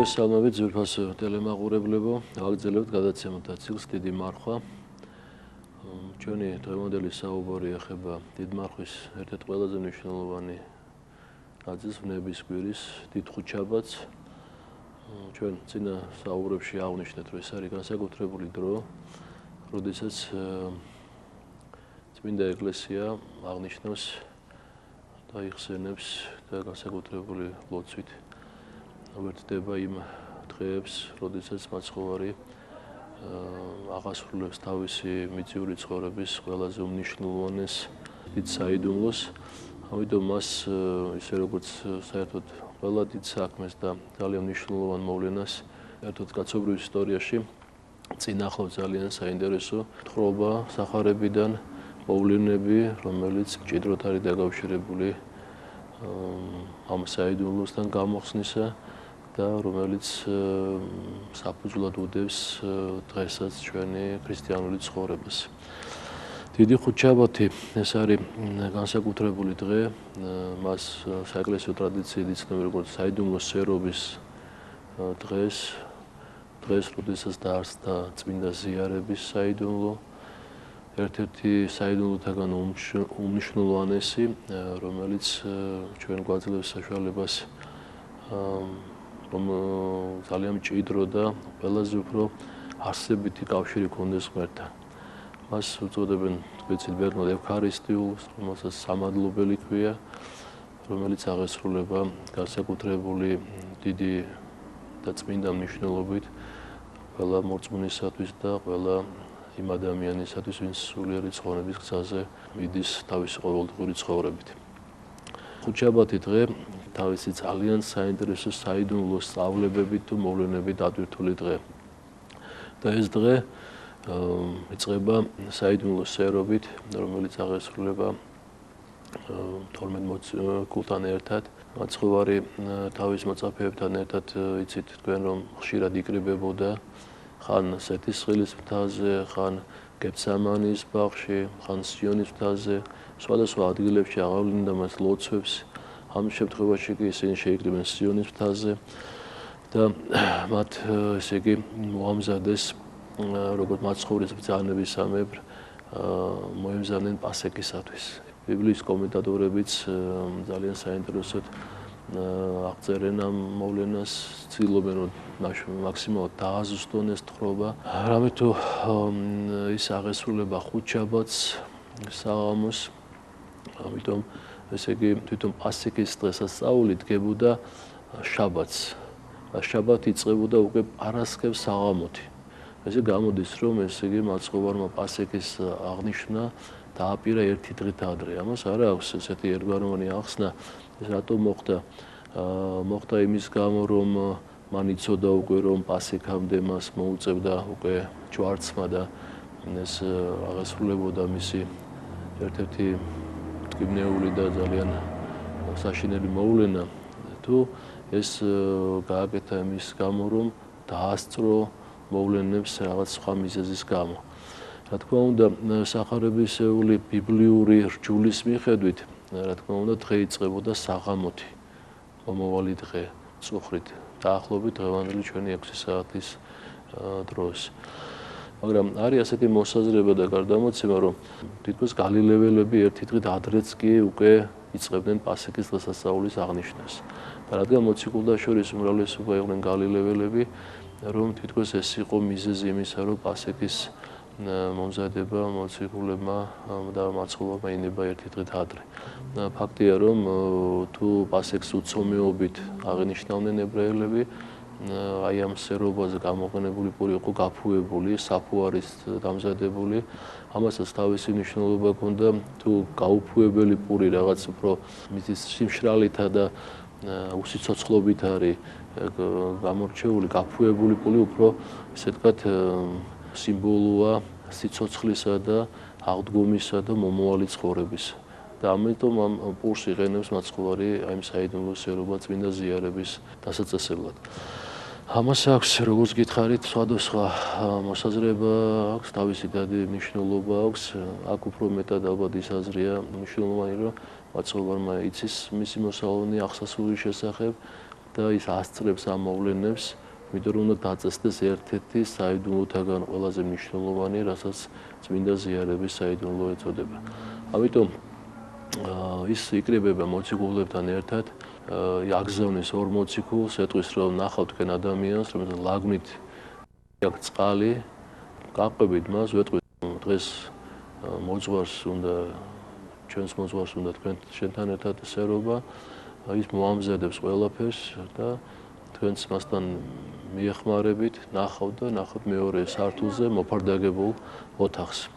მოგესალმებით ძვირფასო ტელემაყურებლებო, ვაგრძელებთ გადაცემათა ციკლს დიდი მარხვა. ჩვენი დღევანდელი საუბარი ეხება დიდ მარხვის ერთ-ერთ ყველაზე მნიშვნელოვანი ნაწილს, ვნების კვირის დიდ ხუთშაბათს. ჩვენ წინა საუბრებში აღვნიშნეთ, რომ ეს არის განსაკუთრებული დრო, როდესაც წმინდა ეკლესია აღნიშნავს და იხსენებს და განსაკუთრებული ლოცვით ვერთდება იმ დღეებს, როდესაც მაცხოვარი აღასრულებს თავისი მიწიური ცხოვრების ყველაზე უმნიშვნელოვანეს დიდ საიდუმლოს. ამიტომ მას ისე როგორც საერთოდ ყველა დიდ საქმეს და ძალიან მნიშვნელოვან მოვლენას ერთად კაცობრიობის ისტორიაში წინ ახლავს ძალიან საინტერესო თხრობა სახარებიდან, მოვლენები, რომელიც მჭიდროდ არის დაკავშირებული ამ საიდუმლოსთან გამოხსნისა და რომელიც საფუძვლად უდევს დღესაც ჩვენი ქრისტიანული ცხოვრებას. დიდი ხუთშაბათი ეს არის განსაკუთრებული დღე, მას საეკლესიო ტრადიციით იცნობენ როგორც საიდუმლოს სერობის დღეს, როდესაც დაარსდა წმინდა ზიარების საიდუმლო, ერთ-ერთი საიდუმლოთაგან უმნიშვნელოვანესი, რომელიც ჩვენ გვაძლევს საშუალებას რომ ძალიან მჭიდრო და ყველაზე უფრო არსებითი კავშირი ქონდეს ღმერთთან. მას უწოდებენ თვეცით ბერძნულად ევქარისტიულს, რომელსაც სამადლობელი ქვია, რომელიც აღესრულება განსაკუთრებული დიდი და წმინდა მნიშვნელობით ყველა მორწმუნისათვის და ყველა იმ ადამიანისათვის, ვინც სულიერი ცხოვრების გზაზე მიდის თავისი ყოველდღიური ცხოვრებით. ხუთშაბათი დღე თავისი ძალიან საინტერესო საიდუმლო სწავლებებით თუ მოვლენებით დატვირთული დღე. და ეს დღე იწყება საიდუმლო სერობით, რომელიც აღესრულება 12 კულთან ერთად. მაცხოვარი თავის მოწაფეებთან ერთად იცით თქვენ რომ ხშირად იკრიბებოდა ხან სეთისხლის მთაზე, ხან გეცემანის ბაღში, ხან სიონის მთაზე, სხვადასხვა ადგილებში აღავლინდა მას ლოცვებს. ამ შემთხვევაში კი ისინი შეიკრიბნენ სიონის მთაზე და მათ ესე იგი მოამზადეს როგორც მაცხოვრის ბრძანებისამებრ მოემზადნენ პასექისათვის. ბიბლიის კომენტატორებიც ძალიან საინტერესოდ აღწერენ ამ მოვლენას, ცდილობენ რომ მაქსიმალურად დააზუსტონ ეს თხრობა. რამე თუ ის აღესრულება ხუთშაბათს, საღამოს, ამიტომ ესე იგი თვითონ პასექის დღესასწაული დგებოდა შაბათს. შაბათი იწყებოდა უკვე პარასკევს საღამოთი. ესე გამოდის რომ ესე იგი მაცხოვარმა პასექის აღნიშვნა დააპირა ერთი დღით ადრე. ამას არ აქვს ესეთი ერთგვაროვანი ახსნა, ეს რატომ მოხდა? მოხდა იმის გამო რომ მან იცოდა უკვე რომ პასექამდე მას მოუწევდა უკვე ჯვარცმა და ეს აღესრულებოდა მისი ერთ-ერთი მტკივნეული და ძალიან საშინელი მოვლენა, თუ ეს გააკეთა იმის გამო რომ დაასწრო მოვლენებს რაღაც სხვა მიზეზის გამო. რა თქმა უნდა, სახარებისეული ბიბლიური რჯულის მიხედვით, რა თქმა უნდა, დღე იწყებოდა საღამოთი, მომავალი დღე, წუხრით, დაახლოებით დღევანდელი ჩვენი 6 საათის დროს. მაგრამ არის ასეთი მოსაზრება და გარდამოცემა, რომ თითქოს გალილეველები ერთი დღით ადრეც კი უკვე იწყებდნენ პასექის დღესასწაულის აღნიშვნას. და რადგან მოციქულთა შორის უმრავლესობა იყვნენ გალილეველები, რომ თითქოს ეს იყო მიზეზი იმისა, რომ პასექის მომზადება მოციქულებმა და მაცხოვარმა ინება ერთი დღით ადრე. ფაქტია, რომ თუ პასექს უცომეობით აღნიშნავდნენ ებრაელები, აი ამ სერობაზე გამოყენებული პური იყო გაფუებული, საფუარის დამზადებული, ამასაც თავისი მნიშვნელობა ჰქონდა, თუ გაუფუებელი პური რაღაც უფრო მის სიმშრალითა და უსიცოცხლობით არის გამორჩეული, გაფუებული პური უფრო ესე ვთქვათ სიმბოლოა სიცოცხლისა და აღდგომისა და მომავალი ცხოვრების. და ამიტომ ამ პურს იყენებს მაცხოვარი აი ამ საიდუმლო სერობა წმინდა ზიარების დასაწესებლად. ამას აქვს, როგორც გითხარით, სხვადასხვა მოსაზრება აქვს, თავისი დადი მნიშვნელობა აქვს, აქ უფრო მეტად ალბათ ის აზრია მნიშვნელოვანი, რომ მაცხოვარმა იცის მისი მოსალონი აღსასრულის შესახებ და ის ასწრებს ამ მოვლენებს, იმიტომ რომ უნდა დაწესდეს ერთ-ერთი საიდუმლოთაგან ყველაზე მნიშვნელოვანი, რასაც წმინდა ზიარების საიდუმლო ეწოდება. ამიტომ ის იკრიბება მოციქულებთან ერთად, აგზავნის ორ მოციქულს, ეტყვის რომ ნახავთ თქვენ ადამიანს, რომელსაც ლაგმით აქვს წყალი, გაყვებით მას, ვეტყვით დღეს მოძღვარს უნდა ჩვენს მოძღვარს უნდა თქვენ შენთან ერთად ესერობა, ის მოამზადებს ყველაფერს და თქვენს მასთან მიეხმარებით, ნახავთ მეორე სართულზე მოფარდაგებულ ოთახს.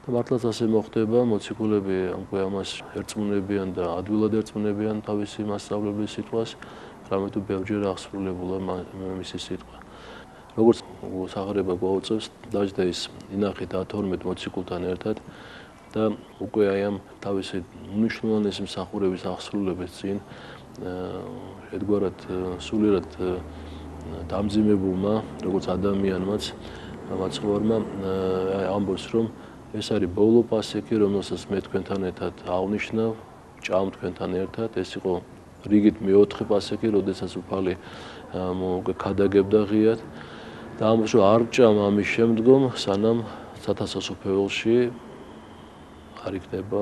და მართლაც ასე მოხდება, მოციქულები ამას ერწმუნებიან და ადვილად ერწმუნებიან თავისი მასწავლებლის სიტყვას, რამე თუ ბევრჯერ აღსრულებულა მისი სიტყვა. როგორც საღარიბა გვაუწევს, დაждდა ის ინახეთ 12 მოციქულთან ერთად და უკვე აი ამ თავისი უნიშნულოვანესი მსახურების აღსრულების წინ ერთგვარად სულიერად დამძიმებულმა, როგორც ადამიანმაც, მაცხოვარმა ამბობს, რომ ეს არის ბოლო პასექი, რომელსაც მე თქვენთან ერთად აღნიშნავ, ჭამ თქვენთან ერთად, ეს იყო რიგით მეოთხე პასექი, როდესაც უფალი ქადაგებდა ღიად და ამბობს, რომ არ ჭამ ამის შემდგომ, სანამ სათავსოფეველში არ იქნება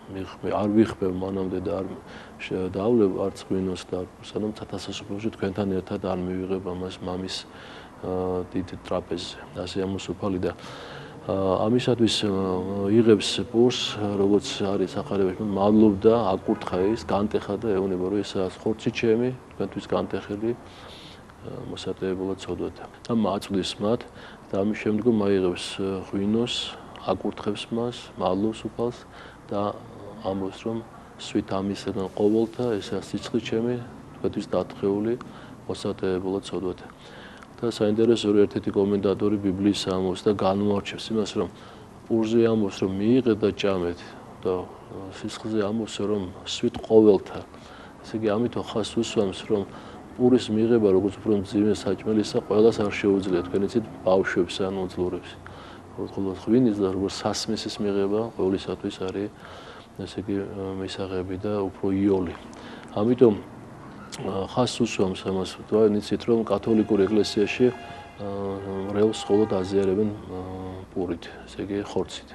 არ ვიხმევ მანამდე და არ დავლებ არც ღვინოს და სანამ სათავსოფეველში თქვენთან ერთად არ მივიღებ ამას მამის დიდ ტრაპეზზე. ასე ამბობს უფალი და ამისათვის იღებს პურს, როგორც არის სახარებაში, მადლობდა, აკურთხა ის, განტეხა და ეუბნება, რომ ესაა ხორცი ჩემი, თქვენთვის განტეხილი მოსატევებლად ცოდვათა. და აწვდის მათ და ამის შემდგომ აიღებს ღვინოს, აკურთხებს მას, მადლობს უფალს და ამბობს, რომ სვით ამისგან ყოველთა ესაა სიცხლი ჩემი, თქვენთვის დათხეული მოსატევებლად ცოდვათა. და საინტერესო ერთ-ერთი კომენტატორი ბიბლიის ამბობს და განმორჩევს იმას, რომ პურზე ამბობს, რომ მიიღეთ და ჭამეთ და სისხლზე ამბობს, რომ სვით ყოველთა. ესე იგი, ამითო ხას უსვამს, რომ პურის მიღება, როგორც უფრო მძიმე საჭმელისა, ყველას არ შეუძლია, თქვენ იცით, ბავშვებს ან უძლურებს. ხოლო ღვინის და როგორც სასმისის მიღება ყოვლისათვის არის, ესე იგი, მისაღები და უფრო იოლი. ამიტომ ხას უსვამს ამას, თქვენ იცით, რომ კათოლიკურ ეკლესიაში მრევლს მხოლოდ აზიარებენ პურით, ესე იგი, ხორცით.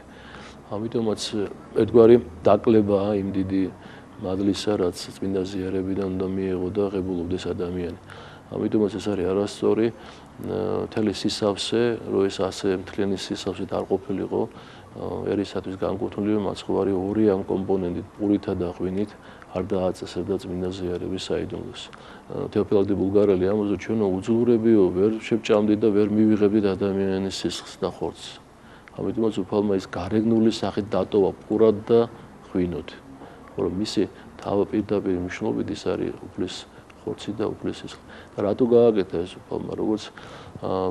ამიტომაც ერთგვარი დაკლებაა იმ დიდი მადლისა, რაც წმინდა ზიარებიდან უნდა მიიღო და ღებულობდეს ადამიანი. ამიტომაც ეს არის არასწორი მთელი სისავსე, რომ ეს ასე მთლიანი სისავსით არ ყოფილიყო, ერისათვის განკუთვნილი მაცხოვარი ორი ამ კომპონენტით, პურითა და ღვინით არ დააწესებდა წმინდა ზიარების საიდუმლოს. თეოფილაკდი ბულგარელი ამბობს, რომ ჩვენო უძლურებიო ვერ შევჭამდით და ვერ მივიღებდით ადამიანის სისხლს და ხორცს. ამიტომაც უფალმა ის გარეგნული სახით დატოვა პურად და ღვინოთ. რომ მისი თავა პირდაპირ მნიშვნელობით ის არის უფლის ხორცი და უფლის სისხლი. და რატო გააკეთა ეს უფალმა, როგორც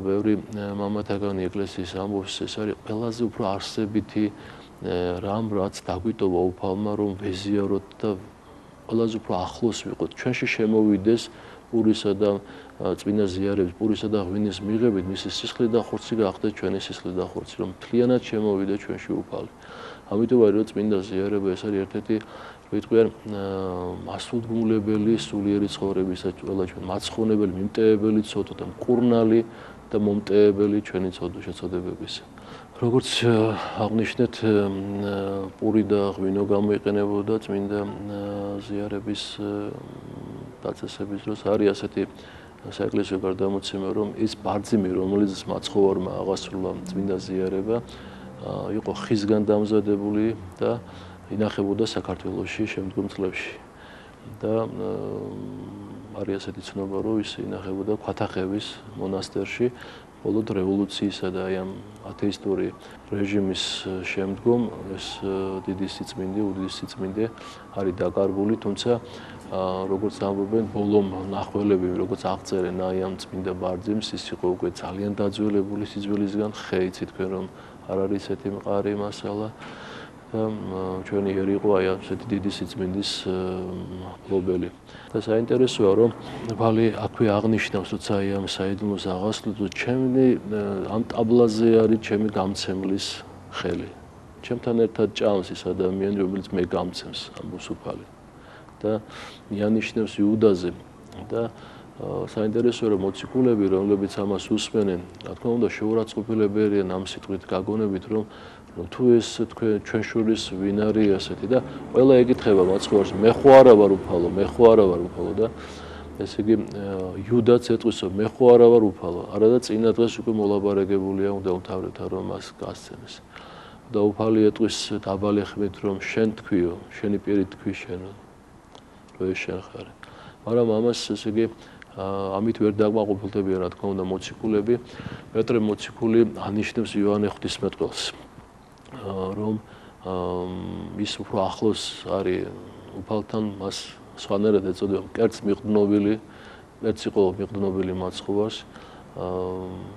ბევრი მამათაგანი ეკლესიის ამბობს, ეს არის ყველაზე უფრო არსებითი რამ, რაც დაგვიტოვა უფალმა, რომ ვეზიაროთ და ყველაზე უფრო ახლოს ვიყოთ. ჩვენში შემოვიდეს პურისა და წმინდა ზიარების, პურისა და ღვინის მიღებით, მისი სისხლი და ხორცი გახდეს ჩვენი სისხლი და ხორცი, რომ მთლიანად შემოვიდა ჩვენში უფალი. ამიტომ არის რომ წმინდა ზიარება ეს არის ერთ-ერთი ვიტყვიან მასულგუნლებელი სულიერი ცხოვრებისა ყველა ჩვენ მაცხოვნებელი, მიმტევებელი ცოდვა და მკურნალი და მომტევებელი ჩვენი შეცოდებებისა. როგორც აღნიშნეთ, პური და ღვინო გამოიყენებოდა წმინდა ზიარების დაწესების დროს. არის ასეთი საეკლესიო გარდამოცემა, რომ ის ბარძიმი, რომელიც მაცხოვარმა აღასრულა წმინდა ზიარება, იყო ხისგან დამზადებული და ინახებოდა საქართველოში შემდგომ წლებში. და არის ასეთი ცნობა, რომ ის ინახებოდა ქვათახევის მონასტერში. მხოლოდ რევოლუციისა და აი ამ ათეისტური რეჟიმის შემდგომ ეს დიდი სიწმინდე, უდიდეს სიწმინდე არის დაკარგული, თუმცა როგორც ამბობენ, ბოლო მნახველები, როგორც აღწერენ აი ამ წმინდა ბარძიმს, ის იყო უკვე ძალიან დაძველებული სიძველისგან, ხე იცით თქვენ რომ არ არის ესეთი მყარი მასალა და ჩვენი ერი იყო აი ასეთი დიდი სიწმინდის მფლობელი. და საინტერესოა, რომ უფალი აქვე აღნიშნავს, როცა აი ამ საიდუმლოს აღასრულებს, რომ ჩემი ამ ტაბლაზე არის ჩემი გამცემლის ხელი. ჩემთან ერთად ჭამს ის ადამიანი, რომელიც მე გამცემს, ამბობს უფალი. და მიანიშნებს იუდაზე, და საინტერესოა რომ მოციქულები, რომლებიც ამას უსმენენ, რა თქმა უნდა, შეურაცხყოფილები არიან ამ სიტყვით გაგონებით, რომ თუ ეს თქვენ ჩვენ შორის ვინ არის ასეთი და ყველა ეკითხება მაცხოვარს, მე ხო არა ვარ უფალო და ესე იგი იუდაც ეტყვისო, მე ხო არა ვარ უფალო, არადა წინა დღეს უკვე მოლაპარაკებულია უნდა უმთავრებთან რომ მას გასცემეს. და უფალი ეტყვის დაბალი ხმით რომ შენ თქვიო, შენი პირი თქვი შენო, რომ ეს შენ ხარ. მაგრამ ამას ესე იგი ამით ვერ დაკმაყოფილდებიან რა თქმა უნდა მოციქულები. პეტრე მოციქული ანიშნებს იოანე ღვთისმეტყველს, რომ ის უფრო ახლოს არის უფალთან, მას სხვანაირად ეწოდება მკერდს მიყრდნობილი, ერთ იყო მიყრდნობილი მაცხოვარს,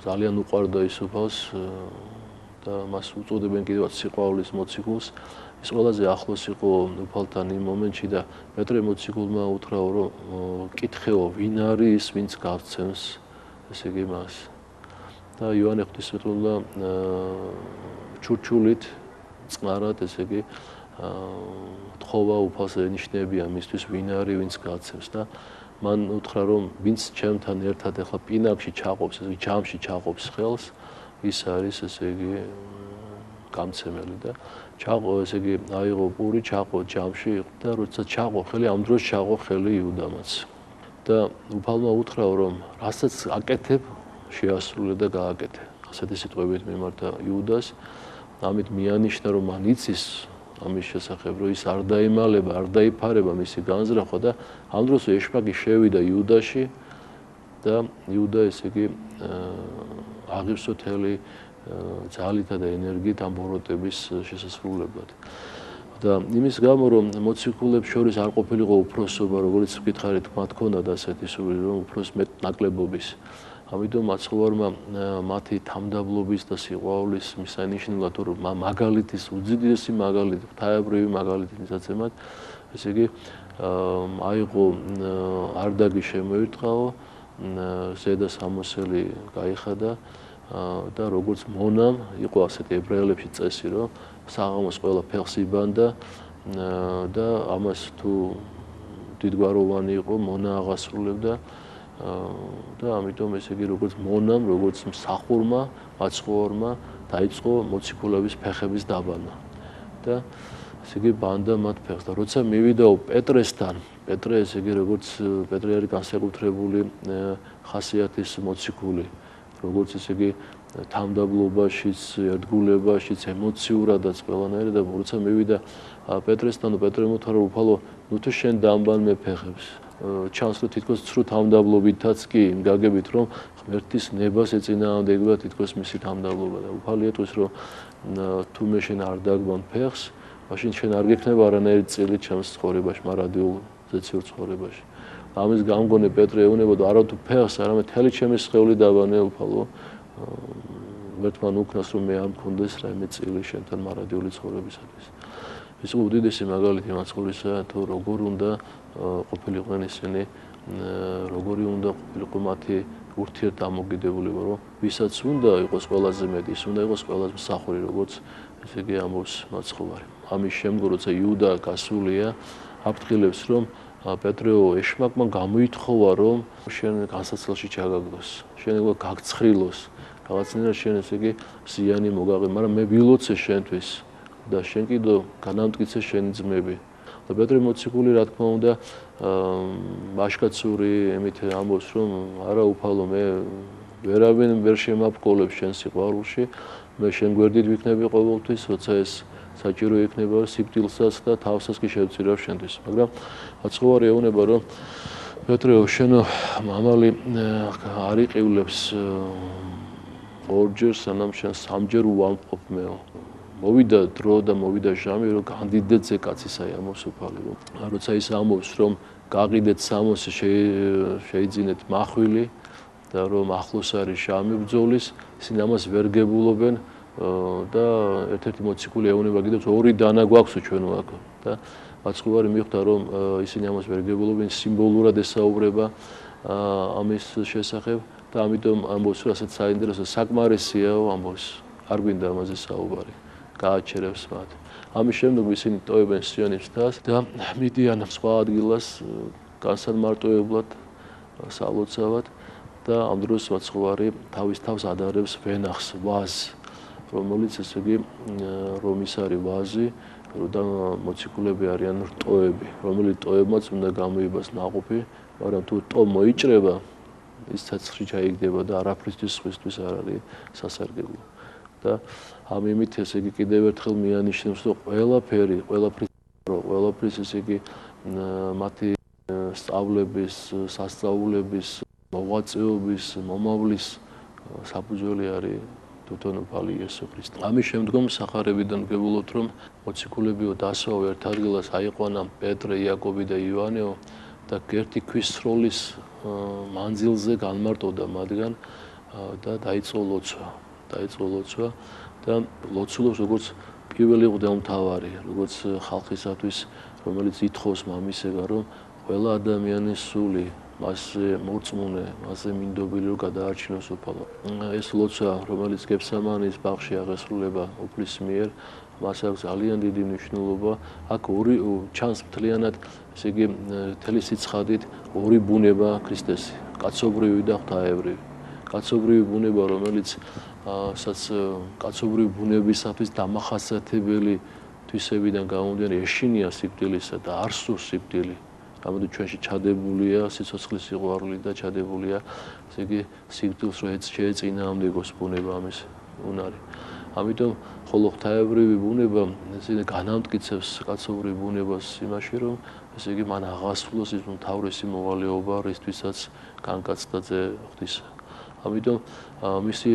ძალიან უყვარდა ის უფალს და მას უწოდებენ კიდევაც სიყვარულის მოციქულს. ის ყველაზე ახლოს იყო უფალთან იმ მომენტში და პეტრე მოციქულმა უთხრა რომ კითხეო ვინ არის ის ვინც გავცემს ესე იგი მას. და იოანე ღვთისმეტყველმა ჩურჩულით წყნარად ესე იგი თხოვა უფალს ენიშნებია მისთვის ვინ არის ვინც გაცემს და მან უთხრა რომ ვინც ჩემთან ერთად ახლა პინაკში ჩაყოფს ესე იგი ჯამში ჩაყოფს ხელს ის არის ესე იგი გამცემელი და ჩაყო ესე იგი აიღო პური ჩაყო ჯამში და როცა ჩაყო ხელი ამ დროს ჩაყო ხელი იუდამაც და უფალმა უთხრა რომ რასაც აკეთებ შეასრულე და გააკეთე ასეთი სიტყვებით მიმართა იუდას ამით მიანიშნა რომ მან იცის ამის შესახებ რომ ის არ დაიმალება არ დაიფარება მისი განზრახვა და ამ დროს ეშმაკი შევიდა იუდაში და იუდა ესე იგი აღივსო თელი ძალითა და ენერგიით ამ ბოროტების შესასრულებლად. და იმის გამო რომ მოციქულებს შორის არ ყოფილიყო უფროსობა, როგორც ვკითხარით, მათ ჰქონდათ ასეთი სურვილი, რომ უფროს მეტ ნაკლებობის. ამიტომ მაცხოვარმა მათი თამდაბლობის და სიყვარულის მისანიშნებლად რომ მაგალითის უძიდესი მაგალითი, ღვთაებრივი მაგალითის მისაცემად, ესე იგი აიღო არდაგი შემოირტყაო, ზედა სამოსელი გაიხადა და როგორც მონამ იყო ასეთი ებრაელებში წესი რომ საღამოს ყველა ფეხს იბანდა და ამას თუ დიდგვაროვანი იყო მონა აღასრულებდა და ამიტომ ესე იგი როგორც მონამ როგორც მსახურმა მაცხოვარმა დაიწყო მოციქულების ფეხების დაბანა და ესე იგი ბანდა მათ ფეხს და როცა მივიდაო პეტრესთან პეტრე ესე იგი როგორც პეტრე არის განსაკუთრებული ხასიათის მოციქული როგორც ესე იგი თამდაბლობაშიც, ერთგულებაშიც, ემოციურადაც ყველანაირად და როცა მივიდა პეტრესთან, პეტრემ უთხრა უფალო, ნუ თუ შენ დამბან მე ფეხებს. ჩანს რომ თითქოს ცრუ თამდაბლობითაც კი გაგებით რომ ღმერთის ნებას ეწინააღმდეგება თითქოს მისი თამდაბლობა და უფალი ეტყვის რომ თუ მე შენ არ დაგბან ფეხს, მაშინ შენ არ გექნება არანაირი წილი ჩემს ცხოვრებაში, მარადიულ ზეციურ ცხოვრებაში. ამის გამგონე პეტრე ეუბნებოდა არა თუ ფეხს, არამედ მთელი ჩემი სხეული დაბანე უფალო. ვერთმან უკნას რომ მე არ მქონდეს რაიმე წილი შენთან მარადიული ცხოვრებისათვის. ეს იყო უდიდესი მაგალითი მაცხოვრისა თუ როგორ უნდა ყოფილიყვნენ ისინი, როგორი უნდა ყოფილიყო მათი ურთიერთდამოკიდებულება, რომ ვისაც უნდა იყოს ყველაზე მეტი, ის უნდა იყოს ყველაზე მსახური, როგორც ესე იგი ამბობს მაცხოვარი. ამის შემდგომ როცა იუდა გასულია, აფრთხილებს რომ პეტრეო ეშმაკმა გამოითხოვა რომ შენ განსაცდელში ჩაგაგდოს, შენ გაგცხრილოს, რაღაცნაირად შენ ესე იგი ზიანი მოგაყე, მაგრამ მე ვილოცე შენთვის და შენ კიდო განამტკიცე შენი ძმები. და პეტრე მოციქული რა თქმა უნდა მაშკაცური ემით ამბობს რომ არა უფალო მე ვერავინ ვერ შემაპყოლებს შენ სიყვარულში, მე შენ გვერდით ვიქნები ყოველთვის, როცა ეს საჭირო იქნება სიკვდილსაც და თავსაც კი შევწირავ შენთვის. მაგრამ მაცხოვარი ეუბნება რომ პეტრეო შენო მამალი არ იყივლებს ორჯერ სანამ შენ სამჯერ უამყოფ მეო. მოვიდა დრო და მოვიდა ჟამი რომ განდიდეთ ზე კაცისა ამოს უფალი რომ როცა ის ამბობს რომ გაყიდეთ სამოსი შეიძინეთ მახვილი და რომ ახლოს არის ჟამი ბრძოლის ისინი ამას ვერ გებულობენ და ერთ-ერთი მოციქული ეუბნება კიდევ ორი დანა გვაქვსო ჩვენო აქ და მაცხოვარი მიხვდა რომ ისინი ამას ვერ გებულობენ სიმბოლურად ესაუბრება ამის შესახებ და ამიტომ ამბობს რომ ასეთ საინტერესო საკმარისიაო ამბობს არ გვინდა ამაზე საუბარი გააჩერებს მათ. ამის შემდეგ ისინი ტოვებენ სიონის მთას და მიდიან სხვა ადგილას განსანმარტოებლად სალოცავად და ამ დროს მაცხოვარი თავის თავს ადარებს ვენახს, ვაზს, რომელიც ესე იგი რომ ის არის ვაზი, და მოციქულები არიან რტოები, რომელიც რტოებმაც უნდა გამოიბას ნაყოფი, მაგრამ თუ რტო მოიჭრება, ის ცეცხლში ჩაიგდება და არაფრისთვის სხვისთვის არ არის სასარგებლო. და ამ იმით ესე იგი კიდევ ერთხელ მიანიშნებს, რომ ყველაფრის ესე იგი მათი სწავლების, სასწაულების, მოღვაწეობის, მომავლის საფუძველი არის თვითონოფალი იესო ქრისტე. ამის შემდგომ სახარებიდან ვგებულობთ, რომ მოციქულებიო დასვავ ერთ ადგილას აიყვანა პეტრე, იაკობი და ივანეო და ერთი ქვის სროლის მანძილზე განმარტოდა მათგან და დაიწყო ლოცვა და ლოცულობს როგორც პირველი მღვდელმთავარი, როგორც ხალხისათვის, რომელიც ითხოვს მამისეგან, რომ ყველა ადამიანის სული მასზე მორწმუნე, მასზე მინდობილი რომ გადაარჩინოს უფალო. ეს ლოცვა, რომელიც გეფსამანის ბაღში აღესრულება უფლის მიერ, მას აქვს ძალიან დიდი მნიშვნელობა. აქ ორი ჩანს მთლიანად, ესე იგი, მთელი სიცხადით ორი ბუნება ქრისტესი, კაცობრივი და ღვთაებრივი. კაცობრივი ბუნება, რომელიც კაცობრივი ბუნებისათვის დამახასიათებელი თვისებიდან გამომდინარე ეშინია სიკვდილისა და არ სურს სიკვდილი. რამოდენიმე ჩვენში ჩადებულია სიცოცხლის სიყვარული და ჩადებულია, ესე იგი, სიკვდილს რო შეეწინააღმდეგოს ბუნება ამის უნარი. ამიტომ ხოლო ღვთაებრივი ბუნება ესე განამტკიცებს კაცობრივ ბუნებას იმაში, რომ ესე იგი მან აღასრულოს ის მთავრესი მოვალეობა, რისთვისაც განკაცდა ძე ღვთისა. ამიტომ მისი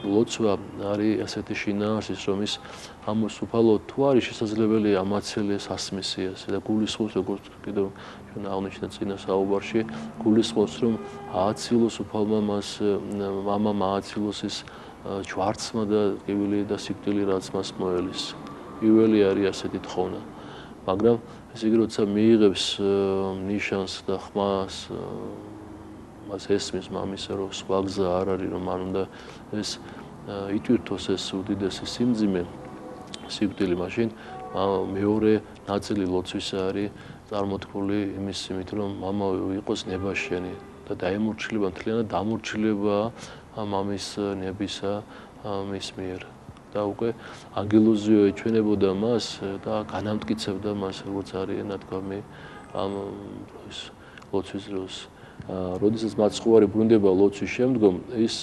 ლოცვა არის ასეთი შინაარსის, რომ ის ამოს უფალო თუ არის შესაძლებელი ამაცელეს ასმისიას და გულისხმობს, როგორც კიდევ ჩვენ აღნიშნეთ წინა საუბარში, გულისხმობს, რომ ააცილოს უფალმა მას მამამ ააცილოს ის ჯვარცმა და ტკივილი და სიკვდილი, რაც მას მოელის. პირველი არის ასეთი თხოვნა. მაგრამ ესე იგი, როცა მიიღებს ნიშანს და ხმას მას ესმის მამისა, რომ სხვა გზა არ არის, რომ მან უნდა ეს იტვირთოს ეს უდიდესი სიმძიმე, სიკვდილი, მაშინ მეორე ნაწილი ლოცვისა არის წარმოთქმული იმის იმით, რომ მამა იყოს ნებაშენი და დაემორჩილება, მთლიანად დამორჩილება მამის ნებისა მის მიერ. და უკვე ანგელოზიო ეჩვენებოდა მას და განამტკიცებდა მას, როგორც არის ნათქვამი ამ ლოცვის დროს. როდესაც მაცხოვარი ბრუნდება ლოცვის შემდგომ, ის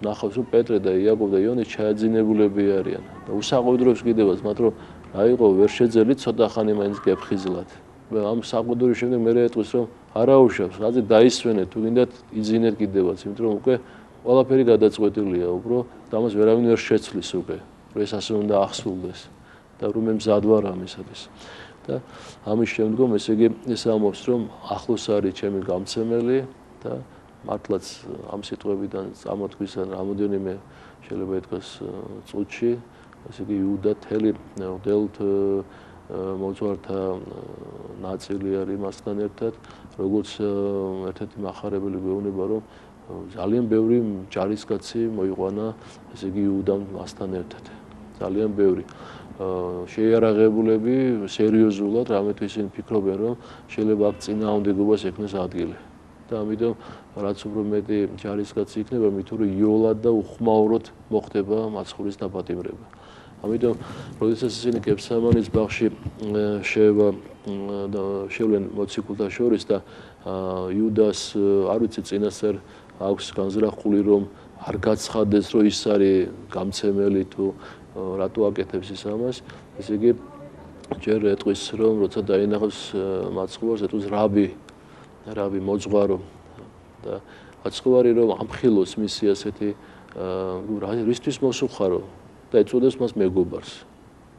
ნახავს, რომ პეტრე და იაკობ და იონი ჩაეძინებულები არიან და უსაყვედროებს კიდევაც მათ, რომ რა იყო, ვერ შეძელით ცოტა ხანი მაინც გეფხიზლათ. ამ საყვედროების შემდეგ მე ეტყვის, რომ არაუშავს, რაზე დაისვენეთ, თუ გინდათ იძინეთ კიდევაც, იმიტომ რომ უკვე ყველაფერი გადაწყვეტილია, უფრო და ამას ვერავინ ვერ შეცვლის უკვე, რომ ეს ასე უნდა ახსულდეს და რომ მე მზად ვარ ამისათვის. და ამის შემდგომ ესე იგი ეს ამბობს, რომ ახლოს არის ჩემი გამცემელი და მართლაც ამ სიტყვებიდან წამოთქვისან რამოდენიმე შეიძლება ითქვას წუთში, ესე იგი იუდა თელი მღვდელთ მოძღვართა ნაწილი არის მასთან ერთად, როგორც ერთ-ერთი მახარებელი გვეუბნება, რომ ძალიან ბევრი ჯარისკაცი მოიყვანა, ესე იგი იუდამ მასთან ერთად. ძალიან ბევრი შეიარაღებულები სერიოზულად, რამეთ ისინი ფიქრობენ, რომ შეიძლება აქ წინააღმდეგობას ექნეს ადგილი. და ამიტომ რაც უფრო მეტი ჯარისკაცი იქნება, მით უფრო იოლად და უხმაუროდ მოხდება მაცხოვრის დაპატიმრება. ამიტომ, როდესაც ისინი გეფსამანის ბაღში შევლენ მოციქულთა შორის და იუდას არ ვიცი წინასწარ აქვს განზრახული, რომ არ გაცხადდეს, რომ ის არის გამცემელი თუ რატო აკეთებს ის ამას, ესე იგი ჯერ ეტყვის, რომ როცა დაინახავს მაცხოვარს, ეტყვის რაბი მოძღვარო და მაცხოვარი რომ ამხილოს მისი ასეთი რისთვის მოსუხარო და ეწოდებს მას მეგობარს.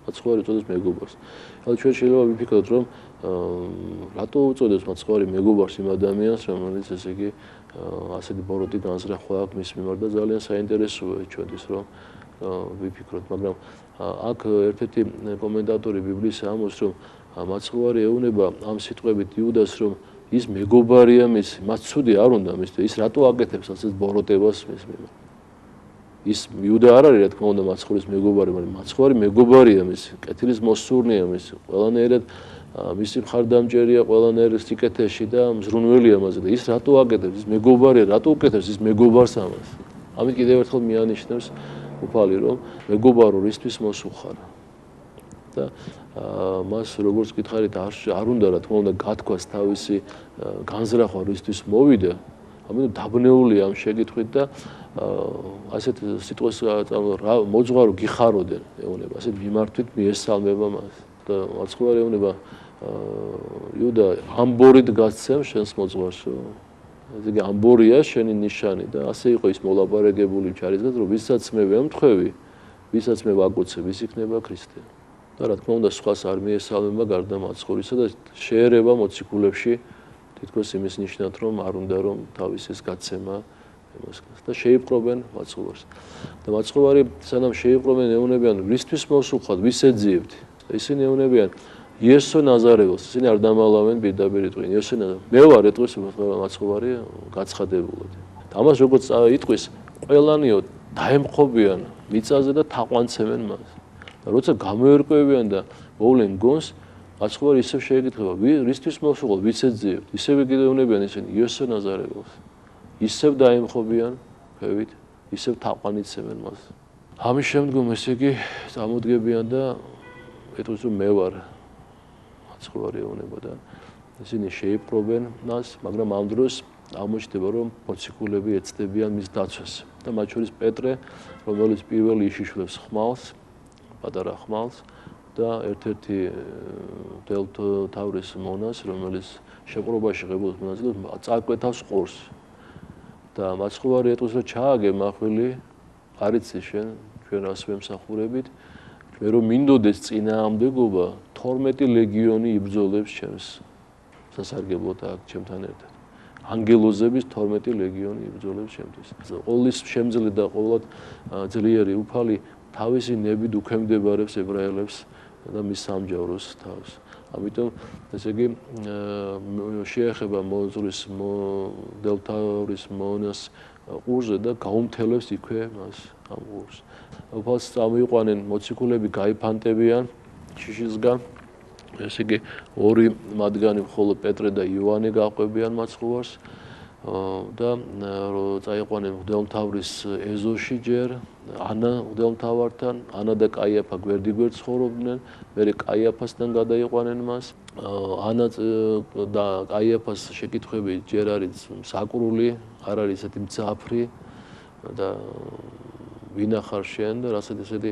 მაცხოვარი ეწოდებს მეგობარს. ახლა ჩვენ შეიძლება ვიფიქროთ, რომ რატო უწოდებს მაცხოვარი მეგობარს იმ ადამიანს, რომელიც ესე იგი ასეთი ბოროტი განზრახვა აქვს მის მიმართ და ძალიან საინტერესოა ჩვენთვის, რომ ვიფიქროთ, მაგრამ აქ ერთ-ერთი კომენტატორი ბიბლიის ამბობს, რომ მაცხოვარი ეუბნება ამ სიტყვებით იუდას, რომ ის მეგობარია მის, მას ცუდი არ უნდა მისთვის, ის რატო აკეთებს ასეთ ბოროტებას მის მიმართ. ის იუდა არ არის, რა თქმა უნდა, მაცხოვრის მეგობარი, მაგრამ მაცხოვარი მეგობარია მის, კეთილის მოსურნეა მის, ყველანაირად მისი მხარდამჭერია ყველანაირ სიკეთეში და მზრუნველია მასზე და ის რატო აკეთებს, ის მეგობარია, რატო უკეთებს ის მეგობარს ამას. ამით კიდევ ერთხელ მიანიშნებს უფალი რომ მეგობარო რისთვის მოსუხარ. და მას როგორც გითხარით არ უნდა რა თქმა უნდა გათქვას თავისი განზრახვა რისთვის მოვიდა. ამიტომ დაბნეულია ამ შეკითხვით და ასეთ სიტყვას მოძღვარო გიხაროდენ ეუბნება, ასეთ მიმართვით მიესალმება მას და მაცხოვარი ეუბნება იუდა ამბორით გასცემ შენს მოძღვარსო. ესე იგი ამბორია შენი ნიშანი და ასე იყო ის მოლაპარაკებული ჩარისგან რომ ვისაც მე ვემთხვევი, ვისაც მე ვაკოცებ, ის იქნება ქრისტე. და რა თქმა უნდა სხვას არ მიესალმება გარდა მაცხოვრისა და შეერება მოციქულებში თითქოს იმის ნიშნად რომ არ უნდა რომ თავისის გაცემა ემოსკნას და შეიპყრობენ მაცხოვარს. და მაცხოვარი სანამ შეიპყრობენ ეუბნებიან ვისთვის მოსუხად, ვის ეძიებთ? და ისინი ეუბნებიან იესო ნაზარეველს, ისინი არ დამალავენ პირდაპირ იტყვიან იესო ნაზარეველს. მე ვარ ეტყვის მაცხოვარი გაცხადებულად. და ამას როგორც იტყვის ყველანიო დაემხობიან მიწაზე და თაყვანცემენ მას. და როცა გამოერკვევიან და მოვლენ გონს მაცხოვარი ისევ შეეკითხება რისთვის მოსუხოთ, ვის ეძიებთ? ისევ იგივეუნებიან ისინი იესო ნაზარეველს. ისევ დაემხობიან ფევით, ისევ თაყვანიცემენ მას. ამის შემდგომ ესე იგი წამოდგებიან და ეტყვის რომ მე ვარ მაცხოვარი ეუბნება და ისინი შეიპყრობენ მას, მაგრამ ამ დროს აღმოჩნდება რომ მოციქულები ეცდებიან მის დაცვას და მათ შორის პეტრე, რომელიც პირველი იშიშვლებს ხმალს, პატარა ხმალს და ერთ-ერთი მღვდელმთავრის მონას, რომელიც შეპყრობაში ღებულობს მონაწილეობს, წაკვეთავს ყურს. და მაცხოვარი ეტყვის რომ ჩააგე მახვილი, არ იცი შენ ჩვენ რას ვემსახურებით, მე რომ მინდოდეს წინააღმდეგობა 12 ლეგიონი იბრძოლებს ჩემს სასარგებლოდ აქ ჩემთან ერთად. ანგელოზების 12 ლეგიონი იბრძოლებს ჩემთვის. ყოვლის შემძლე და ყოვლად ძლიერი უფალი თავისი ნებით უქვემდებარებს ებრაელებს და მის სამჯავროს თავს. ამიტომ ესე იგი შეეხება მოძღვრის მღვდელმთავრის მონას ყურზე და გაუმთელებს იქვე მას ამ ყურს. უფალს წამოიყვანენ მოციქულები გაიფანტებიან შიშისგან. ესე იგი ორი მათგანი მხოლოდ პეტრე და იოანე გაყვებიან მაცხოვარს და წაიყვანენ მღვდელმთავრის ეზოში ჯერ ანა მღვდელმთავართან, ანა და კაიაფა გვერდიგვერდ ცხოვრობდნენ, მერე კაიაფასთან გადაიყვანენ მას. ანა და კაიაფას შეკითხვები ჯერ არის საკრული, არ არის ესეთი მძაფრი და ვინა ხარ შენ და რასაც ესეთი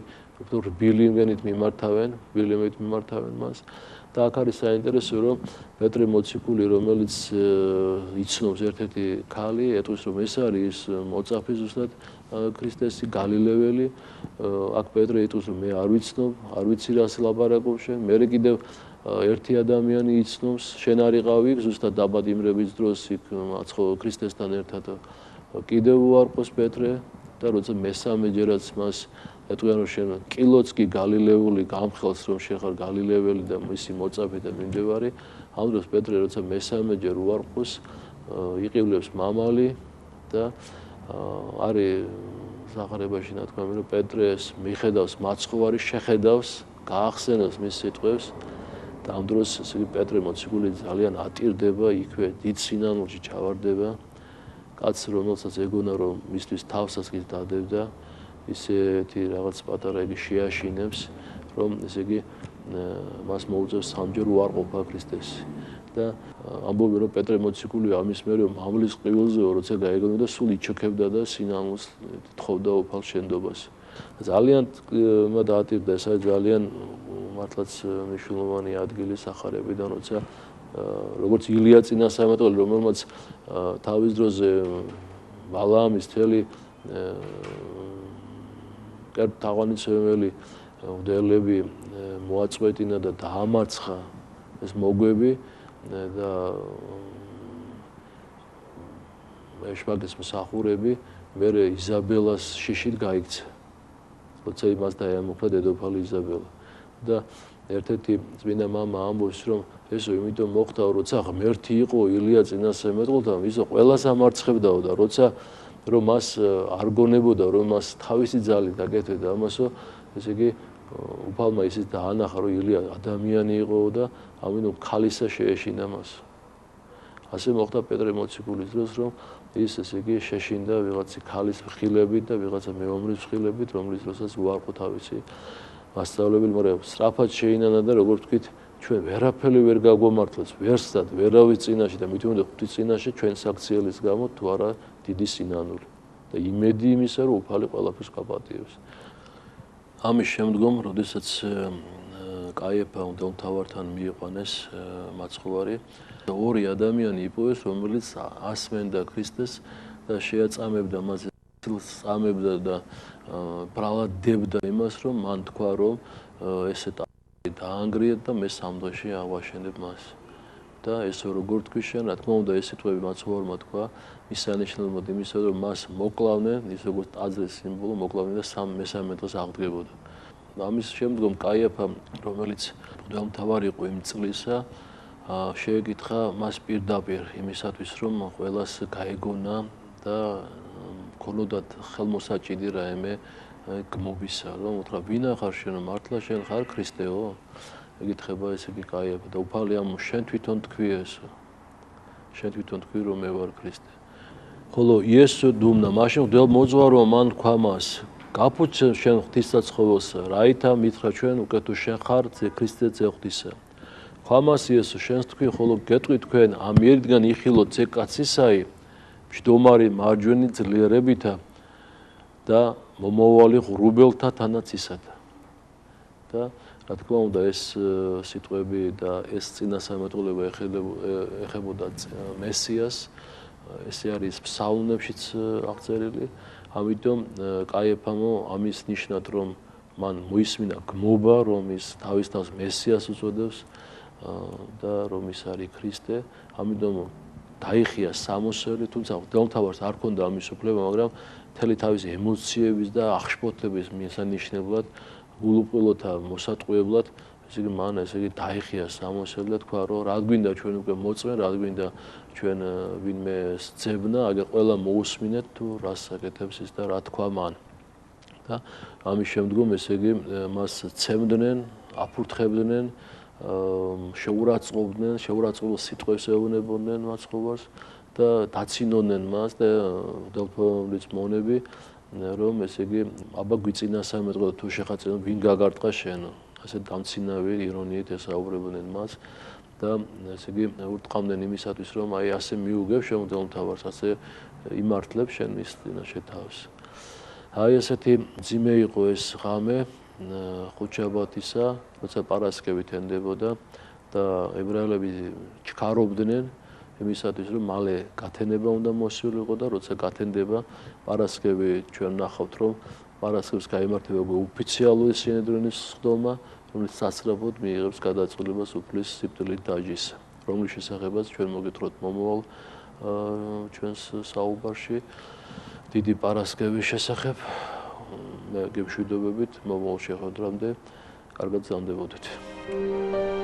რბილიმით მიმართავენ მას. და აქ არის საინტერესო რომ პეტრე მოციქული რომელიც იცნობს ერთ-ერთი ქალი ეტყვის რომ ეს არის მოწაფე ზუსტად ქრისტესი გალილეველი აქ პეტრე ეტყვის რომ მე არ ვიცნობ არ ვიცი რას ლაპარაკობ შენ მე კიდევ ერთი ადამიანი იცნობს შენ არ იყავი ზუსტად დაბად იმრების დროს იქ ქრისტესთან ერთად კიდევ უარყოს პეტრე და როცა მესამეჯერაც მას ეტყვიან რომ შენ კილოც კი გალილეული გამხელს რომ შენ ხარ გალილეველი და მისი მოწაფე და მიმდევარი ამ დროს პეტრე როცა მესამეჯერ უარყოს იყივლებს მამალი და არის სახარებაში ნათქვამი რომ პეტრეს მიხედავს მაცხოვარი შეხედავს გაახსენებს მის სიტყვებს და ამ დროს ესე იგი პეტრე მოციქული ძალიან ატირდება იქვე დიდ სინანულში ჩავარდება კაც რომელსაც ეგონა რომ მისთვის თავსაც კი დადებდა ისეთი რაღაც პატარა იგი შეაშინებს რომ ესე იგი მას მოუწევს სამჯერ უარყოფა ქრისტესი და ამბობენ რომ პეტრე მოციქული ამის მერე მამლის ყივილზეო როცა გაეგონა და სულ იჩოქებდა და სინანულს თხოვდა უფალ შენდობას ძალიან დაატირდა ეს არის ძალიან მართლაც მნიშვნელოვანი ადგილი სახარებიდან როცა როგორც ილია წინასწარმეტყველი რომელმაც თავის დროზე ვალაამის თელი თაყვანიცემელი მღვდელები მოაწყვეტინა და დაამარცხა ეს მოგვები და ეშმაკის მსახურები მერე იზაბელას შიშით გაიქცა. როცა იმას დაემუქრა დედოფალი იზაბელა და ერთ-ერთი წმინდა მამა ამბობს რომ ესო იმიტომ მოხდა როცა ღმერთი იყო ილია წინასწარმეტყველთან ისო ყველას ამარცხებდაო და როცა რომ მას არ გონებოდა რომ მას თავისი ძალით აკეთებდა ამასო ესე იგი უფალმა ისიც დაანახა, რომ ილია ადამიანი იყო და ამიტომ ქალისა შეეშინა მას. ასე მოხდა პეტრე მოციქულის დროს, რომ ის ესე იგი შეშინდა ვიღაცი ქალის ხილებით და ვიღაცა მეომრის ხილებით, რომლის დროსაც უარყო თავისი მასწავლებელი, მაგრამ სწრაფად შეინანა და როგორც ვთქვით, ჩვენ ვერაფერი ვერ გაგვამართლებს, ვერსად, ვერავის წინაშე და მით უმეტეს ღვთის წინაშე ჩვენ საქციელის გამო თუ არა დიდი სინანული და იმედი იმისა, რომ უფალი ყველაფერს გაპატიებს. ამის შემდგომ, როდესაც კაიფამ მთავართან მიიყვანეს მაცხოვარი, ორი ადამიანი იპოვეს, რომელიც ასმენდა ქრისტეს და შეაწამებდა მას, წამებდა და ბრალადებდა იმას, რომ მან თქვა, რომ ესე დაანგრიეთ და მე 3 დღეში ავაშენებ მას. და ესე როგორ თქვი შენ, რა თქმა უნდა, ეს სიტყვები მაცხოვარმა თქვა, მისანიშნელად იმისა, რომ მას მოკლავდნენ, ის როგორც ტაძრის სიმბოლო, მოკლავდნენ და მესამე დღეს აღდგებოდა. ამის შემდგომ კაიფამ, რომელიც მღვდელმთავარი იყო იმ წლისა, შეეკითხა მას პირდაპირ იმისათვის, რომ ყველას გაეგონა და ქონოდათ ხელმოსაჭიდი რაიმე გმობისა, რომ უთხრა, ვინა ხარ შენ, მართლა შენ ხარ ქრისტეო? ეკითხება ესე იგი კაიფა და უფალი ამ შენ თვითონ თქვი ესო. შენ თვითონ თქვი, რომ მე ვარ ქრისტე. ხოლო იესო დუმნა, მაშინ მღვდელმოძღვარმა მან თქვა მას, გაფუჩე შენ ღვთისაცხოველს, რაითა მითხრა ჩვენ უკვე თუ შენ ხარ ქრისტე ძე ღვთისა. ხამას იესო შენს თქვი, ხოლო გეტყვი თქვენ ამ ერთგან იხილოთ ძე კაცისაი, მჯდომარი მარჯვენი ძლიერებითა და მომავალი ღრუბელთა თანაც ისათა. და რა თქმა უნდა ეს სიტყვები და ეს წინასამეტყველება ეხებოდა მესიას, ესე არის ფსალმებშიც აღწერილი. ამიტომ კაიფამო ამის ნიშნად, რომ მან მოისმინა გმობა, რომ ის თავის თავს მესიას უწოდებს და რომ ის არის ქრისტე, ამიტომ დაიხია სამოსელი, თუმცა მღვდელმთავარს არ ჰქონდა ამის უფლება, მაგრამ მთელი თავისი ემოციების და აღშფოთების მისანიშნებლად, გულუყვილოთა მოსატყუებლად, ესე იგი მან ესე იგი დაიხია სამოსელი და თქვა, რომ რა გვინდა ჩვენ უკვე მოწმენ, რა გვინდა ჩვენ ვინმე სძებნა, აგერ ყველა მოусმინეთ თუ რას საკეთებს ის და რა თქვა მან. და ამის შემდგომ ესე იგი მას ცემდნენ, აფურთხებდნენ, შეურაცხყოფილ სიტყვებს ეუბნებოდნენ მაცხოვარს და დაცინოდნენ მას და მღვდელმთავრის მონები, რომ ესე იგი აბა გვიწინასამეტყველო თუ შეხაწინო ვინ გაგარტყა შენო. ასე დამცინავი ირონიით ესაუბრებოდნენ მას და ესე იგი ურტყამდნენ იმისათვის, რომ აი ასე მიუგებ შენ მღვდელმთავარს, ასე იმართლებ შენ მის წინაშე თავს. აი ესეთი ძიმე იყო ეს ღამე ხუთშაბათისა, როცა პარასკევით ენდებოდა და ებრაელები ჩქარობდნენ იმისათვის, რომ მალე გათენება უნდა მოსულიყო და როცა გათენდება პარასკევი ჩვენ ნახავთ, რომ პარასკევს გაიმართება ოფიციალური სინედრიონის სხდომა, რომელიც სასწრაფოდ მიიღებს გადაწყვეტილებას უფლის სიკვდილით დაჯის, რომლის შესახებაც ჩვენ მოგეთხროთ მომავალ ჩვენს საუბარში დიდი პარასკევის შესახებ. მე გემშვიდობებით მომავალ შეხვედრამდე კარგად გრძანდებოდეთ.